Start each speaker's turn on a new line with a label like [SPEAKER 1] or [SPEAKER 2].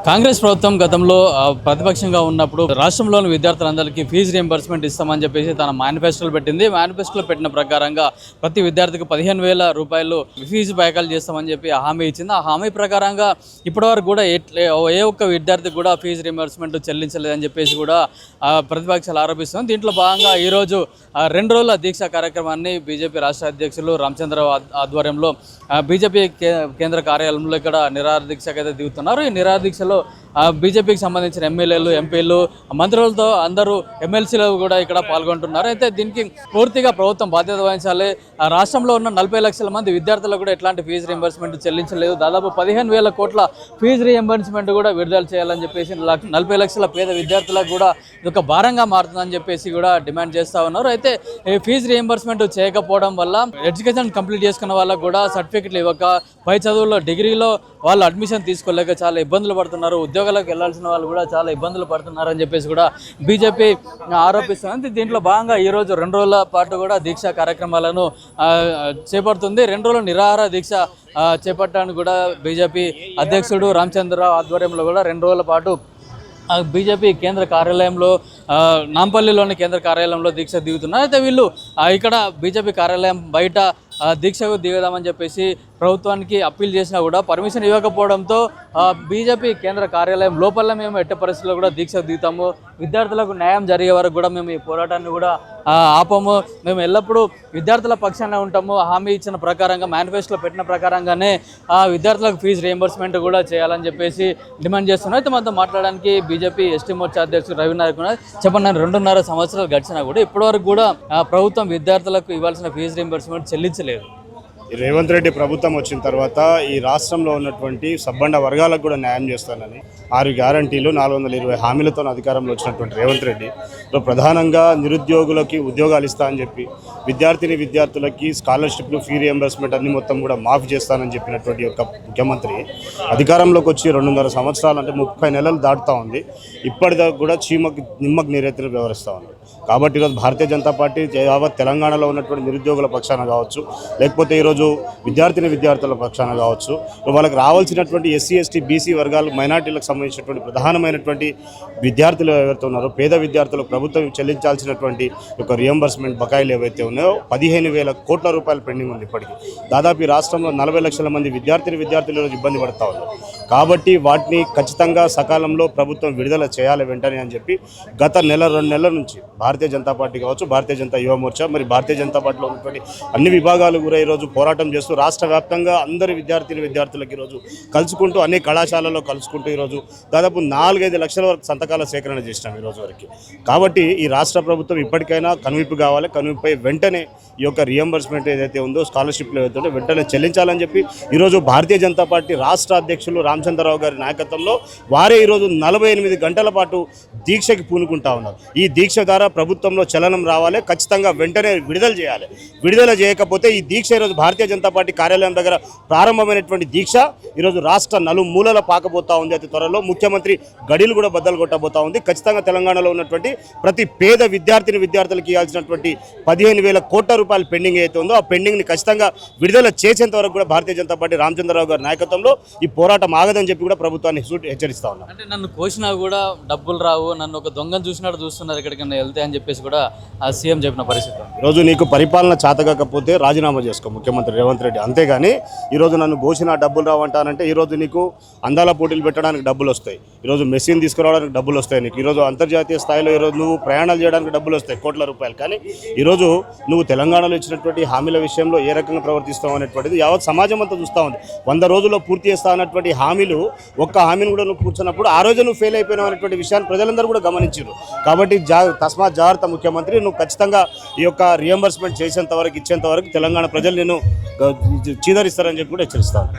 [SPEAKER 1] కాంగ్రెస్ ప్రభుత్వం గతంలో ప్రతిపక్షంగా ఉన్నప్పుడు రాష్ట్రంలోని విద్యార్థులందరికీ ఫీజు రీయింబర్స్మెంట్ ఇస్తామని చెప్పేసి తన మేనిఫెస్టోలో పెట్టింది. మేనిఫెస్టోలో పెట్టిన ప్రకారంగా ప్రతి విద్యార్థికి 15,000 రూపాయలు ఫీజు బైకాలు చేస్తామని చెప్పి హామీ ఇచ్చింది. ఆ హామీ ప్రకారంగా ఇప్పటివరకు కూడా ఏ ఒక్క విద్యార్థికి కూడా ఫీజు రీయింబర్స్మెంట్ చెల్లించలేదని చెప్పేసి కూడా ప్రతిపక్షాలు ఆరోపిస్తుంది. దీంట్లో భాగంగా ఈరోజు 2 రోజుల దీక్ష కార్యక్రమాన్ని బీజేపీ రాష్ట్ర అధ్యక్షులు రామచంద్రరావు ఆధ్వర్యంలో బీజేపీ కేంద్ర కార్యాలయంలో ఇక్కడ నిరాహార దీక్షకు అయితే దిగుతున్నారు. ఈ నిరాహార దీక్షలో బీజేపీకి సంబంధించిన ఎమ్మెల్యేలు, ఎంపీలు, మంత్రులతో అందరూ ఎమ్మెల్సీలు కూడా ఇక్కడ పాల్గొంటున్నారు. అయితే దీనికి పూర్తిగా ప్రభుత్వం బాధ్యత వహించాలి. రాష్ట్రంలో ఉన్న 40 లక్షల మంది విద్యార్థులకు కూడా ఎట్లాంటి ఫీజు రీయింబర్స్మెంట్ చెల్లించలేదు. దాదాపు 15,000 కోట్ల ఫీజు రీయింబర్స్మెంట్ కూడా విడుదల చేయాలని చెప్పేసి 40 లక్షల పేద విద్యార్థులకు కూడా ఇది ఒక భారంగా మారుతుందని చెప్పేసి కూడా డిమాండ్ చేస్తూ ఉన్నారు. అయితే ఈ ఫీజు రీయింబర్స్మెంట్ చేయకపోవడం వల్ల ఎడ్యుకేషన్ కంప్లీట్ చేసుకున్న వాళ్ళకు కూడా సర్టిఫికెట్లు ఇవ్వక, పై చదువుల్లో డిగ్రీలో వాళ్ళు అడ్మిషన్ తీసుకోలేక చాలా ఇబ్బందులు పడుతున్నారు. ఉద్యోగాలకు వెళ్లాల్సిన వాళ్ళు కూడా చాలా ఇబ్బందులు పడుతున్నారు అని చెప్పేసి కూడా బీజేపీ ఆరోపిస్తుంది. దీంట్లో భాగంగా ఈరోజు 2 రోజుల పాటు కూడా దీక్షా కార్యక్రమాలను చేపడుతుంది. 2 రోజుల నిరాహార దీక్ష చేపట్టడానికి కూడా బీజేపీ అధ్యక్షుడు రామచంద్రరావు ఆధ్వర్యంలో కూడా 2 రోజుల పాటు బీజేపీ కేంద్ర కార్యాలయంలో నాంపల్లిలోని కేంద్ర కార్యాలయంలో దీక్ష దిగుతున్నారు. అయితే వీళ్ళు ఇక్కడ బీజేపీ కార్యాలయం బయట దీక్షకు దిగదామని చెప్పేసి ప్రభుత్వానికి అప్పీల్ చేసినా కూడా పర్మిషన్ ఇవ్వకపోవడంతో బీజేపీ కేంద్ర కార్యాలయం లోపల మేము ఎట్టి పరిస్థితుల్లో కూడా దీక్షకు దిగుతాము, విద్యార్థులకు న్యాయం జరిగే వరకు కూడా మేము ఈ పోరాటాన్ని కూడా ఆపము, మేము ఎల్లప్పుడూ విద్యార్థుల పక్షాన ఉంటాము, హామీ ఇచ్చిన ప్రకారంగా మేనిఫెస్టోలో పెట్టిన ప్రకారంగానే విద్యార్థులకు ఫీజు రీయింబర్స్మెంట్ కూడా చేయాలని చెప్పేసి డిమాండ్ చేస్తున్నారు. అయితే మనతో మాట్లాడడానికి బీజేపీ ఎస్టీ మోర్చా అధ్యక్షుడు రవినాయక్ ఉన్నారు. చెప్పండి, 2.5 సంవత్సరాలు గడిచినా కూడా ఇప్పటివరకు కూడా ప్రభుత్వం విద్యార్థులకు ఇవ్వాల్సిన ఫీజు రీయింబర్స్మెంట్ చెల్లించలేదు.
[SPEAKER 2] రేవంత్ రెడ్డి ప్రభుత్వం వచ్చిన తర్వాత ఈ రాష్ట్రంలో ఉన్నటువంటి సబ్బండ వర్గాలకు కూడా న్యాయం చేస్తానని 6 గ్యారంటీలు 420 హామీలతో అధికారంలో వచ్చినటువంటి రేవంత్ రెడ్డి ప్రధానంగా నిరుద్యోగులకి ఉద్యోగాలు ఇస్తా అని చెప్పి విద్యార్థులకి స్కాలర్షిప్లు, ఫీ రియంబర్స్మెంట్ అన్ని మొత్తం కూడా మాఫీ చేస్తానని చెప్పినటువంటి ఒక ముఖ్యమంత్రి అధికారంలోకి వచ్చి 2.5 సంవత్సరాలు అంటే 30 నెలలు దాటుతూ ఉంది. ఇప్పటిదాకా కూడా నిమ్మకు నీరెత్తిన వ్యవహరిస్తూ ఉంది. కాబట్టి ఈరోజు భారతీయ జనతా పార్టీ యావత్ తెలంగాణలో ఉన్నటువంటి నిరుద్యోగుల పక్షాన కావచ్చు, లేకపోతే ఈరోజు విద్యార్థుల పక్షాన కావచ్చు, వాళ్ళకి రావాల్సినటువంటి ఎస్సీ, ఎస్టీ, బీసీ వర్గాలు, మైనార్టీలకు సంబంధించినటువంటి ప్రధానమైనటువంటి విద్యార్థులు ఎవరైతే ఉన్నారో పేద విద్యార్థులకు ప్రభుత్వం చెల్లించాల్సినటువంటి ఒక రియంబర్స్మెంట్ బకాయిలు ఏవైతే ఉన్నాయో 15,000 కోట్ల రూపాయలు పెండింగ్ ఉంది. ఇప్పటికీ దాదాపు ఈ రాష్ట్రంలో 40 లక్షల మంది విద్యార్థులు ఈరోజు ఇబ్బంది పడుతూ ఉన్నారు. కాబట్టి వాటిని ఖచ్చితంగా సకాలంలో ప్రభుత్వం విడుదల చేయాలి వెంటనే అని చెప్పి గత 1-2 నెలల నుంచి భారతీయ జనతా పార్టీ కావచ్చు, భారతీయ జనతా యువ మోర్చా, మరి భారతీయ జనతా పార్టీలో ఉన్నటువంటి అన్ని విభాగాలు కూడా ఈరోజు పోరాటం చేస్తూ రాష్ట్ర వ్యాప్తంగా అందరి విద్యార్థులకు ఈరోజు కలుసుకుంటూ అన్ని కళాశాలలో కలుసుకుంటూ ఈరోజు దాదాపు 4-5 లక్షల వరకు సంతకాల సేకరణ చేసినాం ఈరోజు వరకు. కాబట్టి ఈ రాష్ట్ర ప్రభుత్వం ఇప్పటికైనా కనువిప్పు కావాలి. కనువిప్పై వెంటనే ఈ యొక్క రియంబర్స్మెంట్ ఏదైతే ఉందో, స్కాలర్షిప్లు ఏదైతే ఉందో వెంటనే చెల్లించాలని చెప్పి ఈరోజు భారతీయ జనతా పార్టీ రాష్ట్ర అధ్యక్షులు రామచంద్రరావు గారి నాయకత్వంలో వారే ఈరోజు 48 గంటల పాటు దీక్షకి పూనుకుంటా ఉన్నారు. ఈ దీక్ష ద్వారా ప్రభుత్వంలో చలనం రావాలి, ఖచ్చితంగా వెంటనే విడుదల చేయాలి. విడుదల చేయకపోతే ఈ దీక్ష ఈరోజు భారతీయ జనతా పార్టీ కార్యాలయం దగ్గర ప్రారంభమైనటువంటి దీక్ష ఈరోజు రాష్ట్ర నలుమూలల పాకబోతా ఉంది. అతి త్వరలో ముఖ్యమంత్రి గడిలు కూడా బద్దలు కొట్టబోతా ఉంది. ఖచ్చితంగా తెలంగాణలో ఉన్నటువంటి ప్రతి పేద విద్యార్థులకు ఇవ్వాల్సినటువంటి 15,000 కోట్ల రూపాయలు పెండింగ్ అయితే ఉందో ఆ పెండింగ్ని ఖచ్చితంగా విడుదల చేసేంత వరకు కూడా భారతీయ జనతా పార్టీ రామచంద్రరావు గారి నాయకత్వంలో ఈ పోరాటం ఆగదని చెప్పి కూడా ప్రభుత్వాన్ని హెచ్చరిస్తా ఉన్నాం.
[SPEAKER 1] అంటే నన్ను కోసినా కూడా డబ్బులు రావు, నన్ను ఒక దొంగను చూసినట్టు చూస్తున్నారు ఎక్కడికన్నా వెళ్తే అని చెప్పేసి కూడా ఆ సీఎం చెప్పిన పరిస్థితి.
[SPEAKER 2] ఈరోజు నీకు పరిపాలన చేతకాకపోతే రాజీనామా చేసుకో ముఖ్యమంత్రి రేవంత్ రెడ్డి. అంతేగాని ఈరోజు నన్ను కోసినా డబ్బులు రావంటానంటే ఈరోజు నీకు అందాల పోటీలు పెట్టడానికి డబ్బులు వస్తాయి, ఈరోజు మెషిన్ తీసుకురావడానికి డబ్బులు వస్తాయి, నీకు ఈరోజు అంతర్జాతీయ స్థాయిలో ఈరోజు నువ్వు ప్రయాణాలు చేయడానికి డబ్బులు వస్తాయి, కోట్ల రూపాయలు. కానీ ఈరోజు నువ్వు తెలంగాణలో ఇచ్చినటువంటి హామీల విషయంలో ఏ రకంగా ప్రవర్తిస్తావు అనేటువంటిది యావత్ సమాజం అంతా చూస్తూ ఉంది. 100 రోజుల్లో పూర్తి చేస్తా అన్నటువంటి హామీలు ఒక్క హామీని కూడా నువ్వు కూర్చున్నప్పుడు ఆ రోజు నువ్వు ఫెయిల్ అయిపోయినావు అనేటువంటి విషయాన్ని ప్రజలందరూ కూడా గమనించారు. కాబట్టి తస్మాత్ జాగ్రత్త ముఖ్యమంత్రి, నువ్వు ఖచ్చితంగా ఈ యొక్క రియంబర్స్మెంట్ చేసేంత వరకు ఇచ్చేంత వరకు తెలంగాణ ప్రజలు నేను చీదరిస్తారని చెప్పి కూడా హెచ్చరిస్తాను.